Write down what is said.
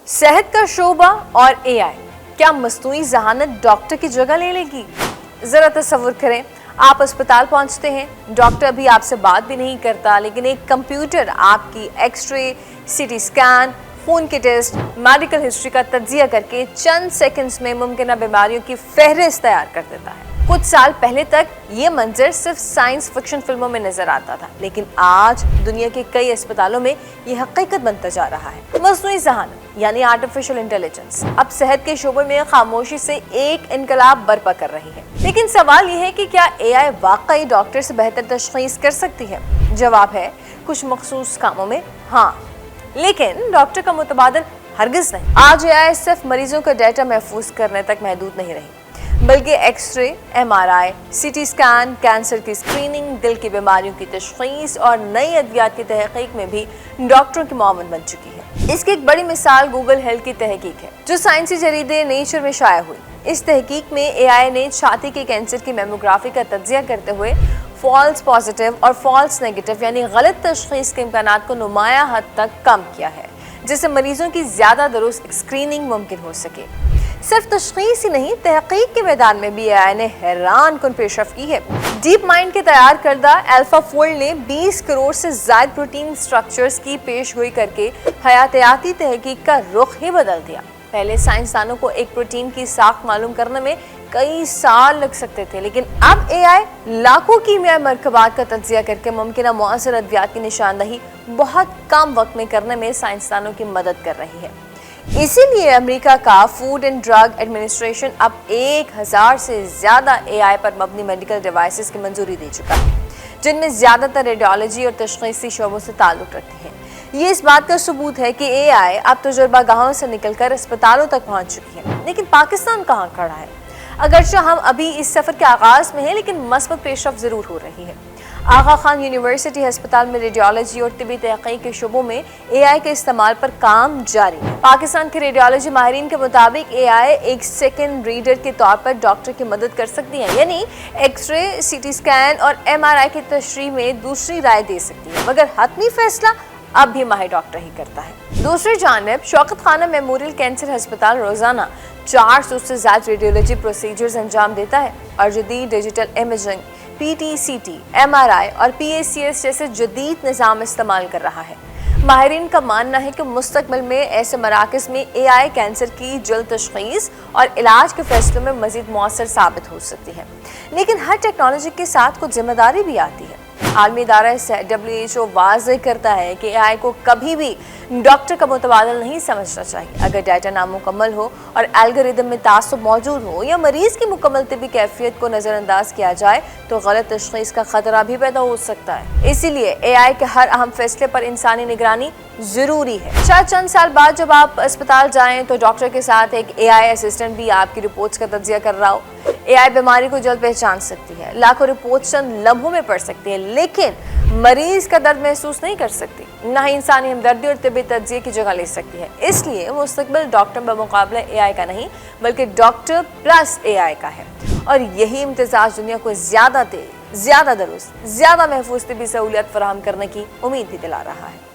صحت کا شعبہ اور اے آئی کیا مصنوعی ذہانت ڈاکٹر کی جگہ لے لے گی؟ ذرا تصور کریں، آپ اسپتال پہنچتے ہیں، ڈاکٹر ابھی آپ سے بات بھی نہیں کرتا، لیکن ایک کمپیوٹر آپ کی x ray, C T scan, خون کے ٹیسٹ، میڈیکل ہسٹری کا تجزیہ کر کے چند سیکنڈز میں ممکنہ بیماریوں کی فہرست تیار کر دیتا ہے۔ کچھ سال پہلے تک یہ منظر صرف سائنس فکشن فلموں میں نظر آتا تھا، لیکن آج دنیا کے کئی اسپتالوں میں یہ حقیقت بنتا جا رہا ہے۔ مصنوعی ذہانت یعنی آرٹیفیشل انٹیلیجنس اب صحت کے شعبے میں خاموشی سے ایک انقلاب برپا کر رہی ہے۔ لیکن سوال یہ ہے کہ کیا اے آئی واقعی ڈاکٹر سے بہتر تشخیص کر سکتی ہے؟ جواب ہے کچھ مخصوص کاموں میں ہاں، لیکن ڈاکٹر کا متبادل ہرگز نہیں۔ آج اے آئی صرف مریضوں کا ڈیٹا محفوظ کرنے تک محدود نہیں رہی، بلکہ ایکس رے، ایم آر آئی، سی ٹی اسکین، کینسر کی اسکریننگ، دل کی بیماریوں کی تشخیص اور نئی ادویات کی تحقیق میں بھی ڈاکٹروں کی معاون بن چکی ہے۔ اس کی ایک بڑی مثال گوگل ہیلتھ کی تحقیق ہے، جو سائنسی جریدے نیچر میں شائع ہوئی۔ اس تحقیق میں اے آئی نے چھاتی کے کینسر کی میموگرافی کا تجزیہ کرتے ہوئے فالس پازیٹیو اور فالس نیگیٹو یعنی غلط تشخیص کے امکانات کو نمایاں حد تک کم کیا ہے، جس سے مریضوں کی زیادہ درست اسکریننگ ممکن ہو سکے۔ صرف تشخیص ہی نہیں، تحقیق کے میدان میں بھی اے آئی نے حیران کن پیش رفت کی ہے۔ ڈیپ مائنڈ کے تیار کردہ الفا فولڈ نے 20 کروڑ سے زائد پروٹین سٹرکچرز کی پیش گوئی کر کے حیاتیاتی تحقیق کا رخ ہی بدل دیا۔ پہلے سائنسدانوں کو ایک پروٹین کی ساخت معلوم کرنے میں کئی سال لگ سکتے تھے، لیکن اب اے آئی لاکھوں کیمیائی مرکبات کا تجزیہ کر کے ممکنہ مؤثر ادویات کی نشاندہی بہت کم وقت میں کرنے میں سائنسدانوں کی مدد کر رہی ہے۔ اسی لیے امریکہ کا فوڈ اینڈ ڈرگ ایڈمنسٹریشن اب 1000 سے زیادہ اے آئی پر مبنی میڈیکل ڈیوائسز کی منظوری دے چکا ہے، جن میں زیادہ تر ریڈیولوجی اور تشخیصی شعبوں سے تعلق رکھتے ہیں۔ یہ اس بات کا ثبوت ہے کہ اے آئی اب تجربہ گاہوں سے نکل کر اسپتالوں تک پہنچ چکی ہے۔ لیکن پاکستان کہاں کھڑا ہے؟ اگرچہ ہم ابھی اس سفر کے آغاز میں ہیں، لیکن مثبت پیش رفت ضرور ہو رہی ہے۔ آغا خان یونیورسٹی ہسپتال میں ریڈیولوجی اور طبی تحقیق کے شعبوں میں اے آئی کے استعمال پر کام جاری ہے۔ پاکستان کے ریڈیولوجی ماہرین کے مطابق اے آئی ایک سیکنڈ ریڈر کے طور پر ڈاکٹر کی مدد کر سکتی ہے، یعنی X ray, C T scan اور ایم آر آئی کی تشریح میں دوسری رائے دے سکتی ہے، مگر حتمی فیصلہ اب بھی ماہر ڈاکٹر ہی کرتا ہے۔ دوسری جانب شوکت خانہ میموریل کینسر ہسپتال روزانہ 400 سے زائد ریڈیولوجی پروسیجرز انجام دیتا ہے اور جدید digital imaging, P T C T, M R I اور پی اے سی ایس جیسے جدید نظام استعمال کر رہا ہے۔ ماہرین کا ماننا ہے کہ مستقبل میں ایسے مراکز میں اے آئی کینسر کی جلد تشخیص اور علاج کے فیصلوں میں مزید مؤثر ثابت ہو سکتی ہے۔ لیکن ہر ٹیکنالوجی کے ساتھ کچھ ذمہ داری بھی آتی ہے۔ عالمی ادارہ WHO واضح کرتا ہے کہ اے آئی کو کبھی بھی ڈاکٹر کا متبادل نہیں سمجھنا چاہیے۔ اگر ڈیٹا نامکمل ہو اور الگوریدم میں تعصب موجود ہو یا مریض کی مکمل طبی کیفیت کو نظر انداز کیا جائے تو غلط تشخیص کا خطرہ بھی پیدا ہو سکتا ہے۔ اسی لیے اے آئی کے ہر اہم فیصلے پر انسانی نگرانی ضروری ہے۔ شاید چند سال بعد جب آپ اسپتال جائیں تو ڈاکٹر کے ساتھ ایک اے آئی اسسٹنٹ بھی آپ کی رپورٹس کا تجزیہ کر رہا ہو۔ اے آئی بیماری کو جلد پہچان سکتی ہے، لاکھوں رپورٹس چند لمحوں میں پڑھ سکتی ہے، لیکن مریض کا درد محسوس نہیں کر سکتی، نہ ہی انسانی ہمدردی اور طبی تجزیے کی جگہ لے سکتی ہے۔ اس لیے مستقبل ڈاکٹر بمقابلہ اے آئی کا نہیں، بلکہ ڈاکٹر پلس اے آئی کا ہے، اور یہی امتزاج دنیا کو زیادہ تیز، زیادہ درست، زیادہ محفوظ طبی سہولیات فراہم کرنے کی امید بھی دلا رہا ہے۔